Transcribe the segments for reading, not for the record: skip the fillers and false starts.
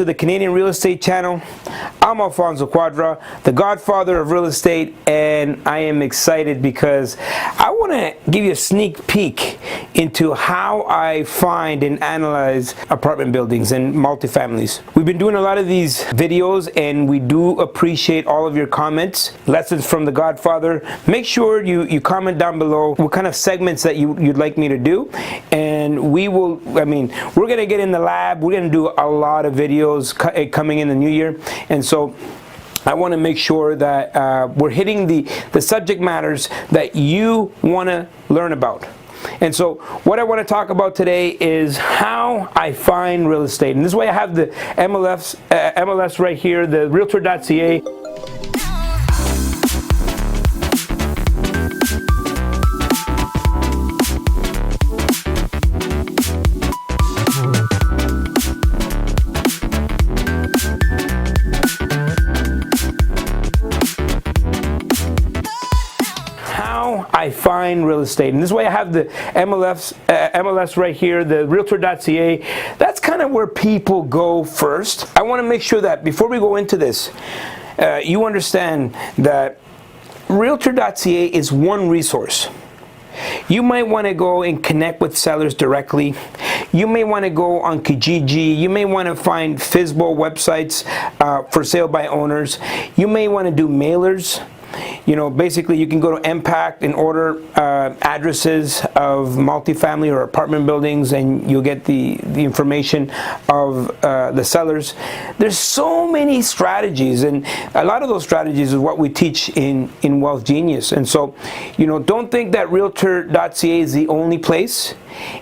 To the Canadian Real Estate Channel. I'm Alfonso Quadra, the godfather of real estate, and I am excited because I want to give you a sneak peek into how I find and analyze apartment buildings and multifamilies. We've been doing a lot of these videos and we do appreciate all of your comments. Lessons from the Godfather. Make sure you comment down below what kind of segments that you'd like me to do, and we're going to get in the lab. We're going to do a lot of videos coming in the new year, and so I want to make sure that we're hitting the subject matters that you want to learn about. And so what I want to talk about today is how I find real estate. And this way I have the MLS right here, the Realtor.ca. I find real estate, and this way I have the MLS right here, the Realtor.ca. That's kind of where people go first. I want to make sure that before we go into this, you understand that Realtor.ca is one resource. You might want to go and connect with sellers directly. You may want to go on Kijiji. You may want to find FSBO websites for sale by owners. You may want to do mailers. You know, basically you can go to Impact and order addresses of multifamily or apartment buildings, and you'll get the information of the sellers. There's so many strategies, and a lot of those strategies is what we teach in Wealth Genius. And so, you know, don't think that Realtor.ca is the only place.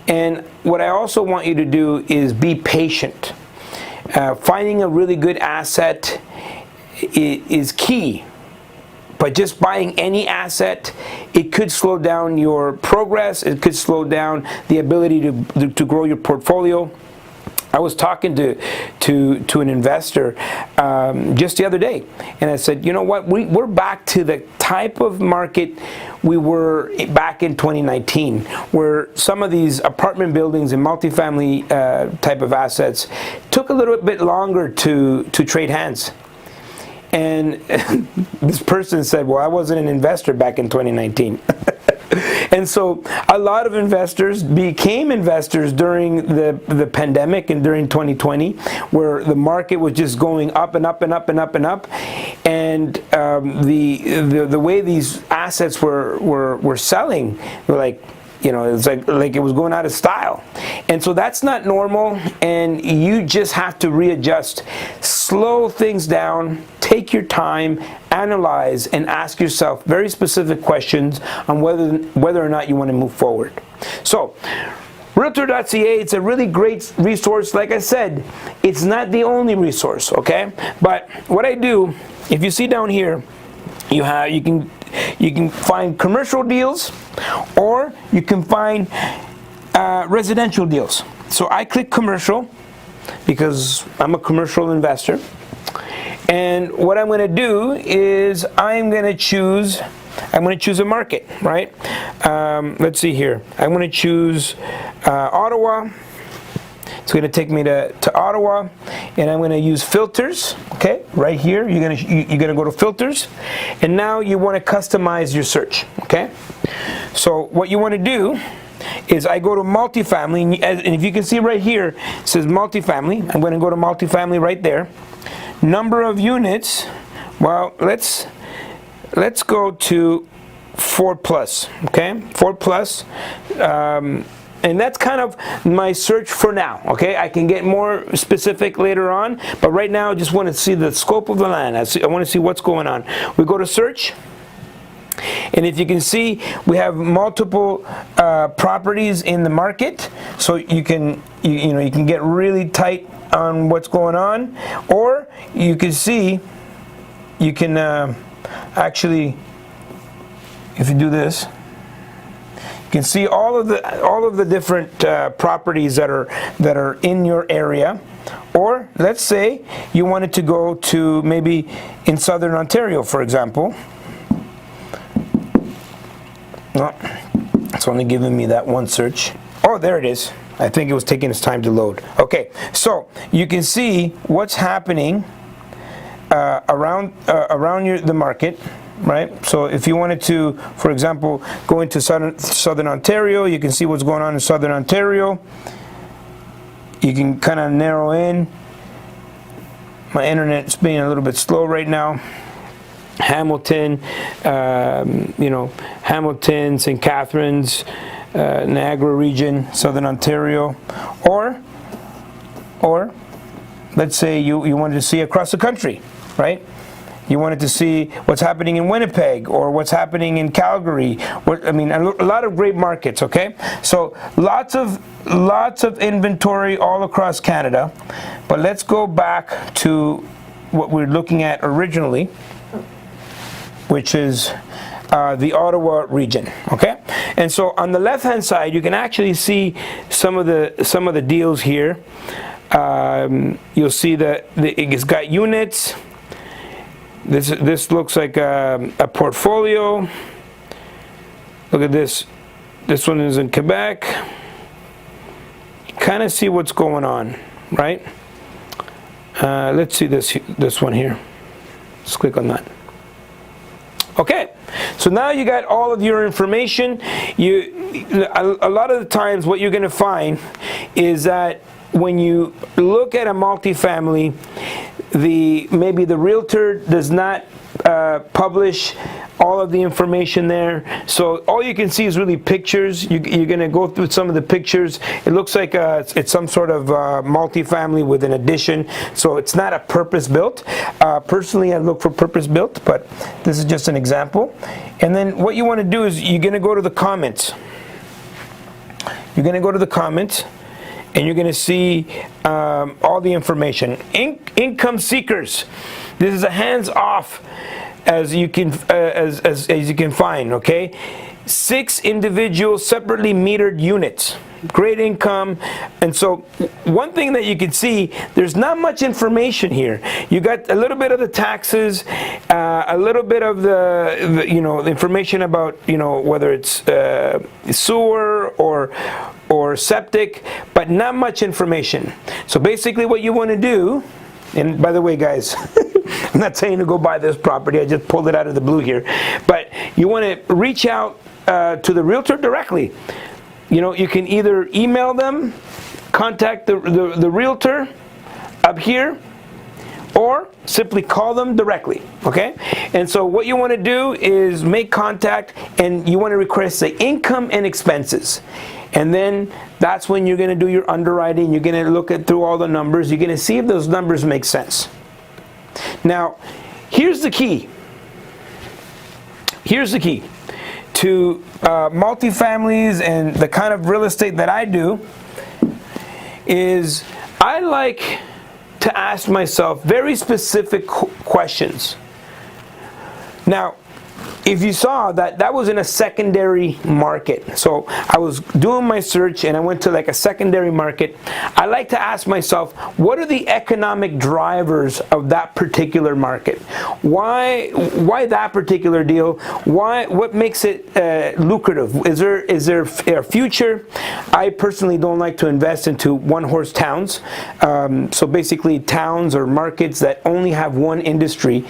And what I also want you to do is be patient. Finding a really good asset is key. But just buying any asset, it could slow down your progress. It could slow down the ability to grow your portfolio. I was talking to an investor just the other day, and I said, you know what, we're back to the type of market we were back in 2019, where some of these apartment buildings and multifamily type of assets took a little bit longer to trade hands. And this person said, well, I wasn't an investor back in 2019. And so a lot of investors became investors during the pandemic and during 2020, where the market was just going up and up and up and up and up. And the way these assets were selling, were like, you know, it's like it was going out of style. And so that's not normal, and you just have to readjust. Slow things down, take your time, analyze, and ask yourself very specific questions on whether or not you want to move forward. So, Realtor.ca, it's a really great resource. Like I said, it's not the only resource, okay? But what I do, if you see down here, you can find commercial deals, or you can find residential deals. So I click commercial because I'm a commercial investor, and what I'm going to do is I'm going to choose a market, right? Let's see here. I'm going to choose Ottawa. It's going to take me to Ottawa, and I'm going to use filters. Okay, right here you're going to go to filters, and now you want to customize your search. Okay, so what you want to do is I go to multifamily, and if you can see right here, it says multifamily. I'm going to go to multifamily right there. Number of units. Well, let's go to 4+. Okay, 4+. And that's kind of my search for now, okay? I can get more specific later on, but right now I just want to see the scope of the land. I want to see what's going on. We go to search, and if you can see, we have multiple properties in the market, so you can get really tight on what's going on, or you can see, you can actually, if you do this, you can see all of the different properties that are in your area. Or let's say you wanted to go to maybe in Southern Ontario, for example. Well, it's only giving me that one search. Oh, there it is. I think it was taking its time to load. Okay, so you can see what's happening around the market, right? So if you wanted to, for example, go into southern Ontario, you can see what's going on in southern Ontario. You can kind of narrow in. My internet's being a little bit slow right now. Hamilton, Hamilton, St. Catharines, Niagara region, southern Ontario, or let's say you wanted to see across the country, right? You wanted to see what's happening in Winnipeg or what's happening in Calgary. A lot of great markets, okay? So lots of inventory all across Canada. But let's go back to what we're looking at originally, which is the Ottawa region, okay? And so on the left-hand side, you can actually see some of the deals here. You'll see that it's got units. This looks like a portfolio. Look at this. This one is in Quebec. Kind of see what's going on, right? Let's see this one here. Let's click on that. Okay, so now you got all of your information. A lot of the times what you're going to find is that when you look at a multifamily, maybe the realtor does not publish all of the information there. So all you can see is really pictures. You're going to go through some of the pictures. It looks like it's some sort of multifamily with an addition. So it's not a purpose-built. Personally, I look for purpose-built, but this is just an example. And then what you want to do is you're going to go to the comments. You're going to go to the comments, and you're going to see all the information. Income seekers. This is a hands-off as you can find. Okay, 6 individual separately metered units. Great income. And so one thing that you can see, there's not much information here. You got a little bit of the taxes, a little bit of the information about whether it's sewer or septic, but not much information. So basically what you want to do, and by the way guys, I'm not saying to go buy this property, I just pulled it out of the blue here, but you want to reach out to the realtor directly. You can either email them, contact the realtor up here, or simply call them directly, okay? And so what you want to do is make contact, and you want to request the income and expenses. And then that's when you're going to do your underwriting. You're going to look through all the numbers. You're going to see if those numbers make sense. Now, here's the key. Here's the key to multifamilies and the kind of real estate that I do is I like to ask myself very specific questions. Now, if you saw that was in a secondary market. So I was doing my search and I went to like a secondary market. I like to ask myself, what are the economic drivers of that particular market? Why that particular deal? What makes it lucrative? Is there a future? I personally don't like to invest into one-horse towns. So basically towns or markets that only have one industry.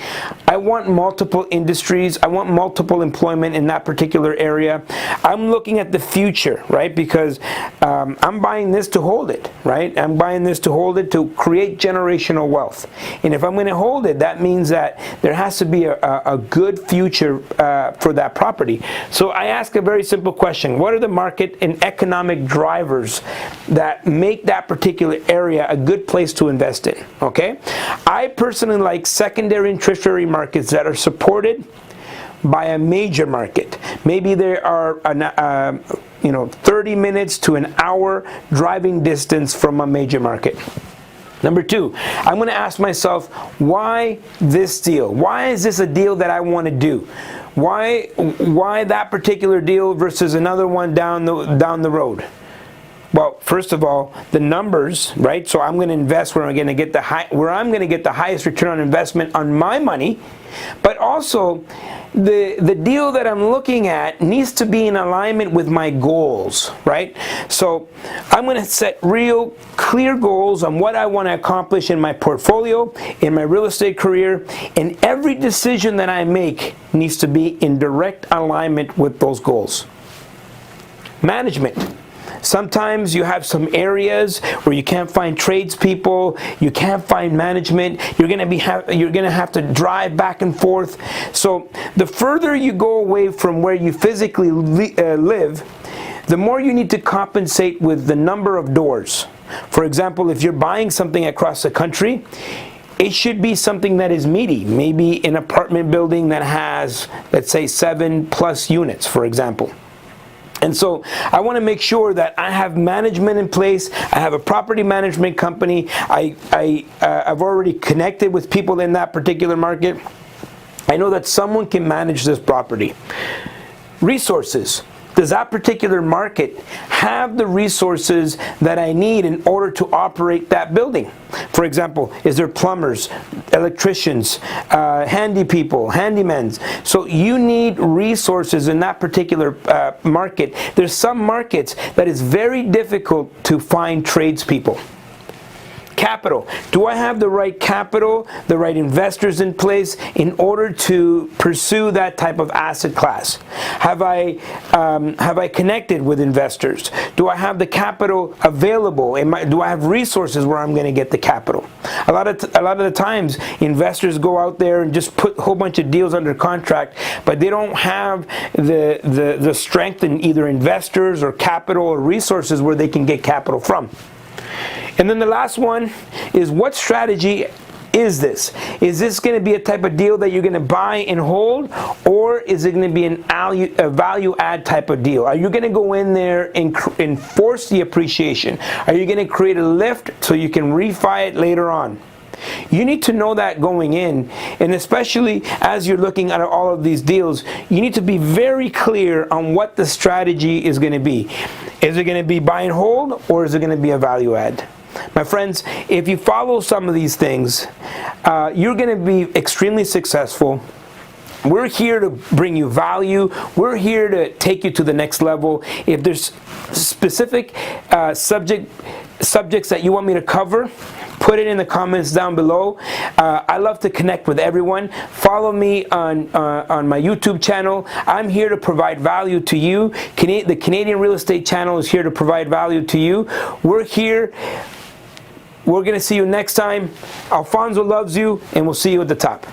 I want multiple industries. I want multiple employment in that particular area. I'm looking at the future, right? Because I'm buying this to hold it, right? I'm buying this to hold it to create generational wealth. And if I'm going to hold it, that means that there has to be a good future for that property. So I ask a very simple question. What are the market and economic drivers that make that particular area a good place to invest in? Okay? I personally like secondary and tertiary markets that are supported by a major market. Maybe there are 30 minutes to an hour driving distance from a major market. Number 2, I'm going to ask myself, why this deal? Why is this a deal that I want to do? Why that particular deal versus another one down the road? Well, first of all, the numbers, right? So I'm going to invest where I'm going to get the highest return on investment on my money, but also the deal that I'm looking at needs to be in alignment with my goals, right? So I'm going to set real clear goals on what I want to accomplish in my portfolio, in my real estate career, and every decision that I make needs to be in direct alignment with those goals. Management. Sometimes you have some areas where you can't find tradespeople, you can't find management, you're going to have to drive back and forth. So the further you go away from where you physically live, the more you need to compensate with the number of doors. For example, if you're buying something across the country, it should be something that is meaty, maybe an apartment building that has, let's say, 7+ units, for example. And so I want to make sure that I have management in place. I have a property management company. I've already connected with people in that particular market. I know that someone can manage this property. Resources. Does that particular market have the resources that I need in order to operate that building? For example, is there plumbers, electricians, handy people, handymans? So you need resources in that particular market. There's some markets that is very difficult to find tradespeople. Capital. Do I have the right capital, the right investors in place in order to pursue that type of asset class? Have I connected with investors? Do I have the capital available? Do I have resources where I'm going to get the capital? A lot of the times, investors go out there and just put a whole bunch of deals under contract, but they don't have the strength in either investors or capital or resources where they can get capital from. And then the last one is, what strategy is this? Is this going to be a type of deal that you're going to buy and hold, or is it going to be a value add type of deal? Are you going to go in there and force the appreciation? Are you going to create a lift so you can refi it later on? You need to know that going in, and especially as you're looking at all of these deals, you need to be very clear on what the strategy is going to be. Is it going to be buy and hold, or is it going to be a value add? My friends, if you follow some of these things, you're going to be extremely successful. We're here to bring you value. We're here to take you to the next level. If there's specific subjects that you want me to cover, put it in the comments down below. I love to connect with everyone. Follow me on my YouTube channel. I'm here to provide value to you. The Canadian Real Estate Channel is here to provide value to you. We're here. We're going to see you next time. Alfonso loves you, and we'll see you at the top.